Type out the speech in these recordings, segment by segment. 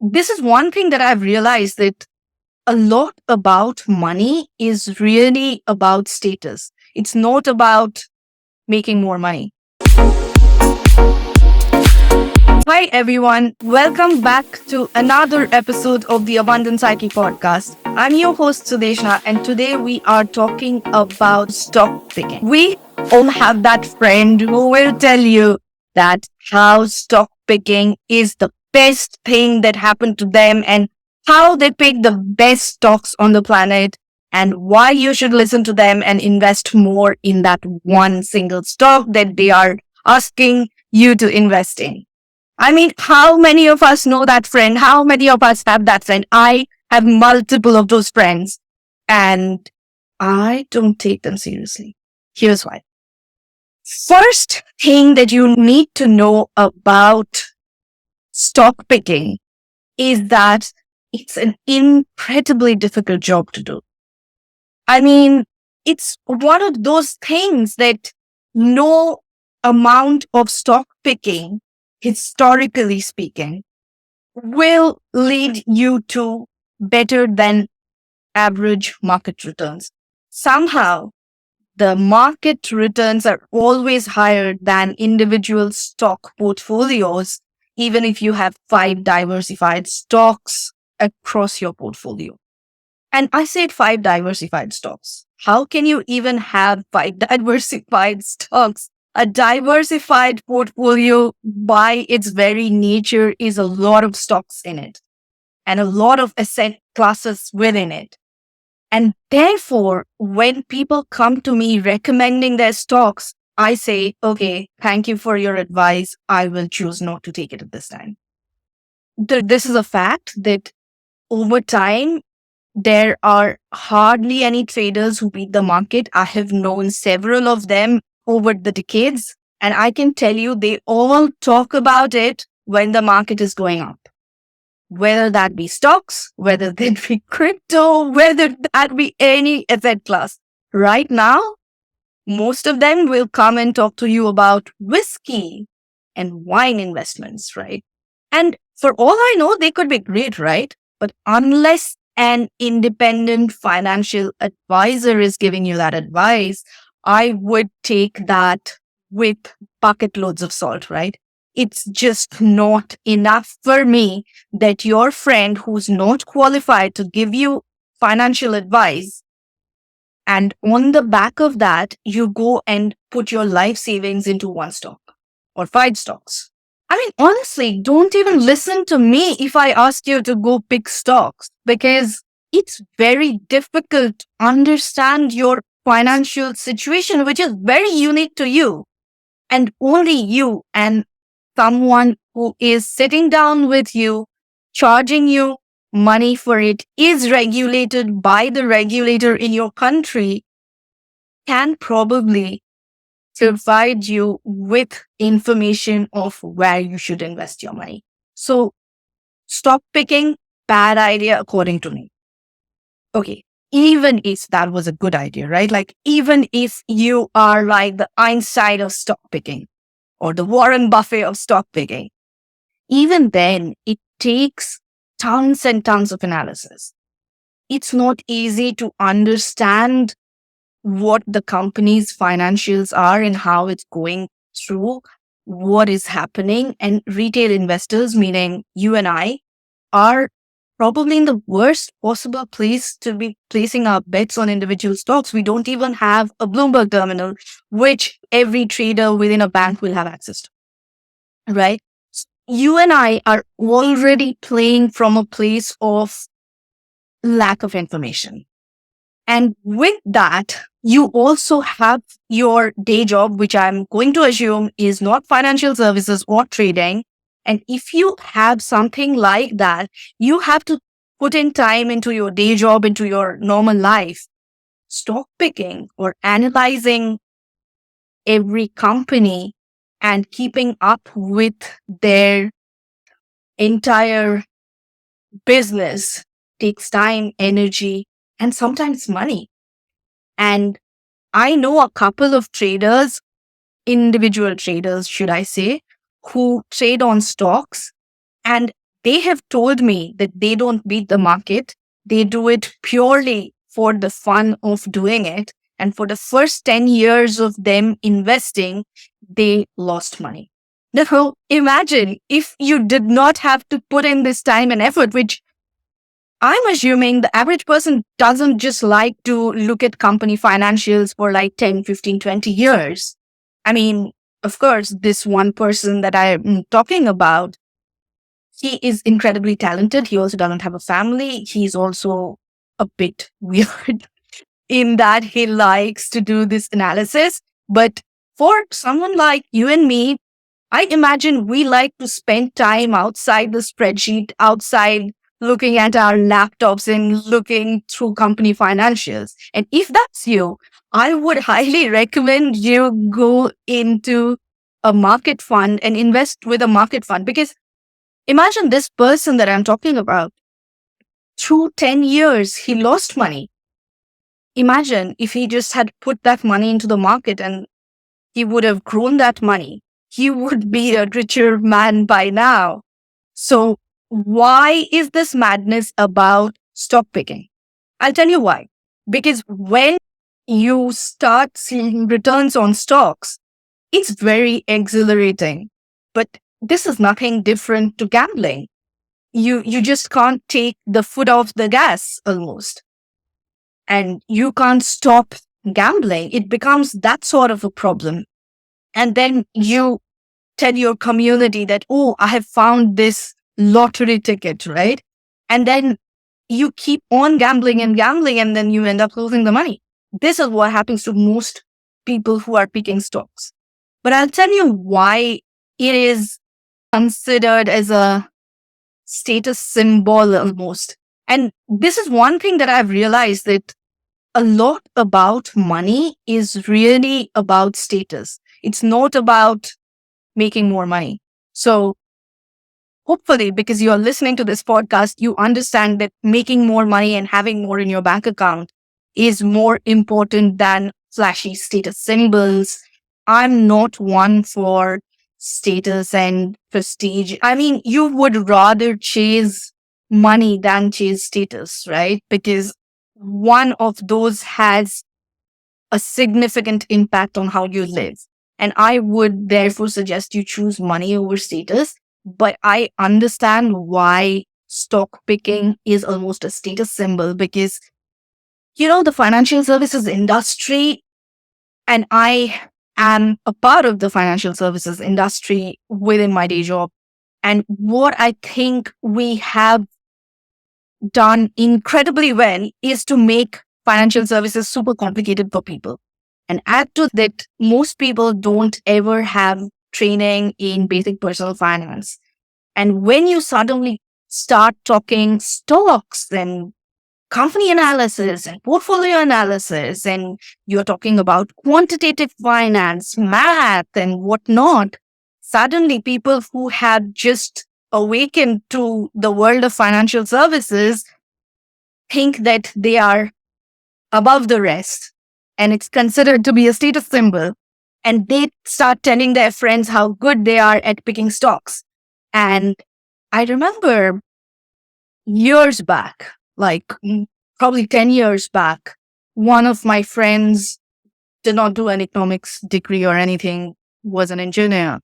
this is one thing that I've realized, that a lot about money is really about status. It's not about making more money. Hi, everyone. Welcome back to another episode of the Abundance Psyche podcast. I'm your host, Sudeshna, and today we are talking about stock picking. We all have that friend who will tell you that how stock picking is the best thing that happened to them and how they pick the best stocks on the planet and why you should listen to them and invest more in that one single stock that they are asking you to invest in. I mean, how many of us know that friend? How many of us have that friend? I have multiple of those friends and I don't take them seriously. Here's why. First thing that you need to know about stock picking is that it's an incredibly difficult job to do. I mean, it's one of those things that no amount of stock picking, historically speaking, will lead you to better than average market returns. Somehow, the market returns are always higher than individual stock portfolios, even if you have 5 diversified stocks across your portfolio. And I said 5 diversified stocks. How can you even have 5 diversified stocks? A diversified portfolio, by its very nature, is a lot of stocks in it and a lot of asset classes within it. And therefore, when people come to me recommending their stocks, I say, okay, thank you for your advice. I will choose not to take it at this time. This is a fact that over time, there are hardly any traders who beat the market. I have known several of them over the decades, and I can tell you they all talk about it when the market is going up. Whether that be stocks, whether that be crypto, whether that be any asset class. Right now, most of them will come and talk to you about whiskey and wine investments, right? And for all I know, they could be great, right? But unless an independent financial advisor is giving you that advice, I would take that with bucket loads of salt, right? It's just not enough for me that your friend who's not qualified to give you financial advice, and on the back of that, you go and put your life savings into one stock or 5 stocks. I mean, honestly, don't even listen to me if I ask you to go pick stocks, because it's very difficult to understand your financial situation, which is very unique to you and only you and someone who is sitting down with you, charging you money for it, is regulated by the regulator in your country, can probably provide you with information of where you should invest your money. So stock picking, bad idea according to me. Okay, even if that was a good idea, right? Like even if you are like the Einstein of stock picking or the Warren Buffett of stock picking, even then it takes tons and tons of analysis. It's not easy to understand what the company's financials are and how it's going through, what is happening. And retail investors, meaning you and I, are probably in the worst possible place to be placing our bets on individual stocks. We don't even have a Bloomberg terminal, which every trader within a bank will have access to, right? You and I are already playing from a place of lack of information. And with that, you also have your day job, which I'm going to assume is not financial services or trading. And if you have something like that, you have to put in time into your day job, into your normal life. Stock picking or analyzing every company and keeping up with their entire business takes time, energy, and sometimes money. And I know a couple of traders, individual traders, should I say, who trade on stocks, and they have told me that they don't beat the market. They do it purely for the fun of doing it. And for the first 10 years of them investing, they lost money. Now, imagine if you did not have to put in this time and effort, which I'm assuming the average person doesn't just like to look at company financials for like 10, 15, 20 years. I mean, of course, this one person that I'm talking about, he is incredibly talented. He also doesn't have a family. He's also a bit weird in that he likes to do this analysis. But for someone like you and me, I imagine we like to spend time outside the spreadsheet, outside looking at our laptops and looking through company financials. And if that's you, I would highly recommend you go into a market fund and invest with a market fund, because imagine this person that I'm talking about. Through 10 years, he lost money. Imagine if he just had put that money into the market and he would have grown that money. He would be a richer man by now. So why is this madness about stock picking? I'll tell you why. Because when you start seeing returns on stocks, it's very exhilarating. But this is nothing different to gambling. You just can't take the foot off the gas almost. And you can't stop gambling. It becomes that sort of a problem. And then you tell your community that, oh, I have found this lottery ticket, right? And then you keep on gambling and gambling, and then you end up losing the money. This is what happens to most people who are picking stocks. But I'll tell you why it is considered as a status symbol almost. And this is one thing that I've realized, that a lot about money is really about status. It's not about making more money. So hopefully, because you're listening to this podcast, you understand that making more money and having more in your bank account is more important than flashy status symbols. I'm not one for status and prestige. I mean, you would rather chase money than chase status, right? Because one of those has a significant impact on how you live. And I would therefore suggest you choose money over status. But I understand why stock picking is almost a status symbol, because, the financial services industry, and I am a part of the financial services industry within my day job. And what I think we have done incredibly well is to make financial services super complicated for people. And add to that, most people don't ever have training in basic personal finance. And when you suddenly start talking stocks and company analysis and portfolio analysis, and you're talking about quantitative finance, math, and whatnot, suddenly people who had just awakened to the world of financial services think that they are above the rest, and it's considered to be a status symbol. And they start telling their friends how good they are at picking stocks. And I remember years back, like probably 10 years back, one of my friends did not do an economics degree or anything, was an engineer.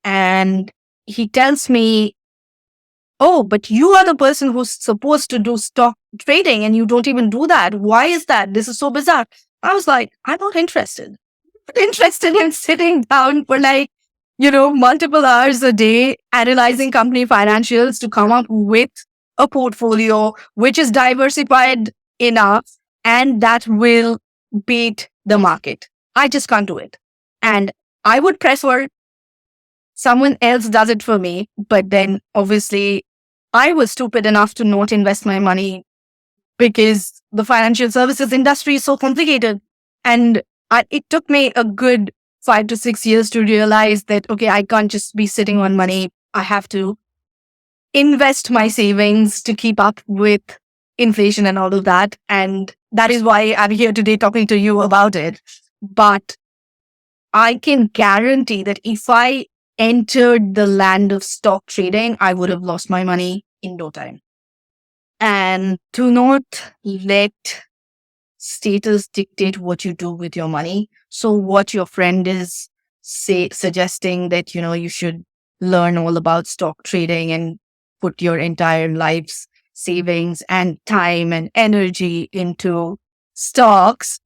And he tells me, oh, but you are the person who's supposed to do stock trading and you don't even do that. Why is that? This is so bizarre. I was like, I'm not interested. Interested in sitting down for multiple hours a day analyzing company financials to come up with a portfolio which is diversified enough and that will beat the market. I just can't do it. And I would prefer someone else does it for me. But then obviously I was stupid enough to not invest my money because the financial services industry is so complicated. And it took me a good 5 to 6 years to realize that, okay, I can't just be sitting on money. I have to invest my savings to keep up with inflation and all of that. And that is why I'm here today talking to you about it. But I can guarantee that if I entered the land of stock trading, I would have lost my money in no time. And do not let status dictate what you do with your money. So what your friend is suggesting that, you should learn all about stock trading and put your entire life's savings and time and energy into stocks,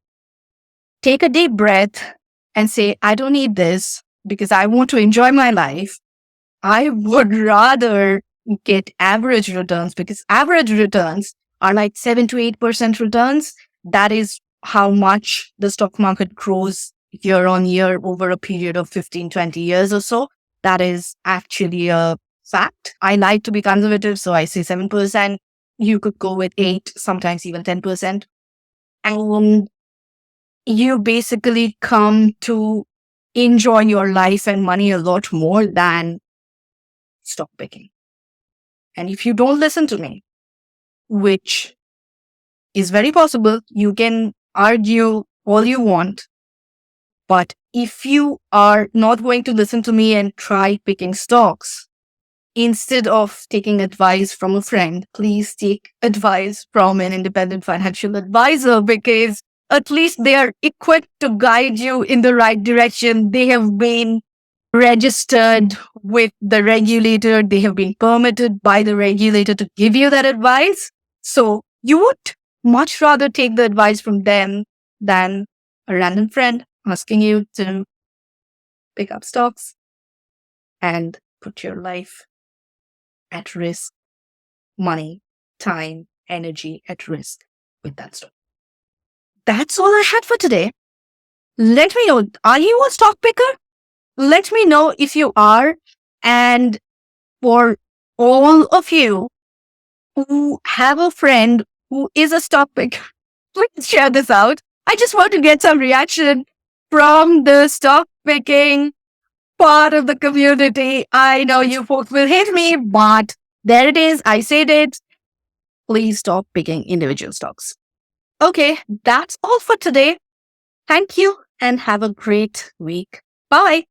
take a deep breath and say, I don't need this because I want to enjoy my life. I would rather get average returns, because average returns are like 7 to 8% returns. That is how much the stock market grows year on year over a period of 15, 20 years or so. That is actually a fact. I like to be conservative, so I say 7%. You could go with 8, sometimes even 10%. And you basically come to enjoy your life and money a lot more than stock picking. And if you don't listen to me, which is very possible, you can argue all you want. But if you are not going to listen to me and try picking stocks, instead of taking advice from a friend, please take advice from an independent financial advisor, because at least they are equipped to guide you in the right direction. They have been registered with the regulator. They have been permitted by the regulator to give you that advice. So you would much rather take the advice from them than a random friend asking you to pick up stocks and put your life at risk, money, time, energy at risk with that stock. That's all I had for today. Let me know, are you a stock picker? Let me know if you are. And for all of you who have a friend who is a stock picker, please share this out. I just want to get some reaction from the stock picking part of the community. I know you folks will hate me, but there it is. I said it. Please stop picking individual stocks. Okay, that's all for today. Thank you and have a great week. Bye.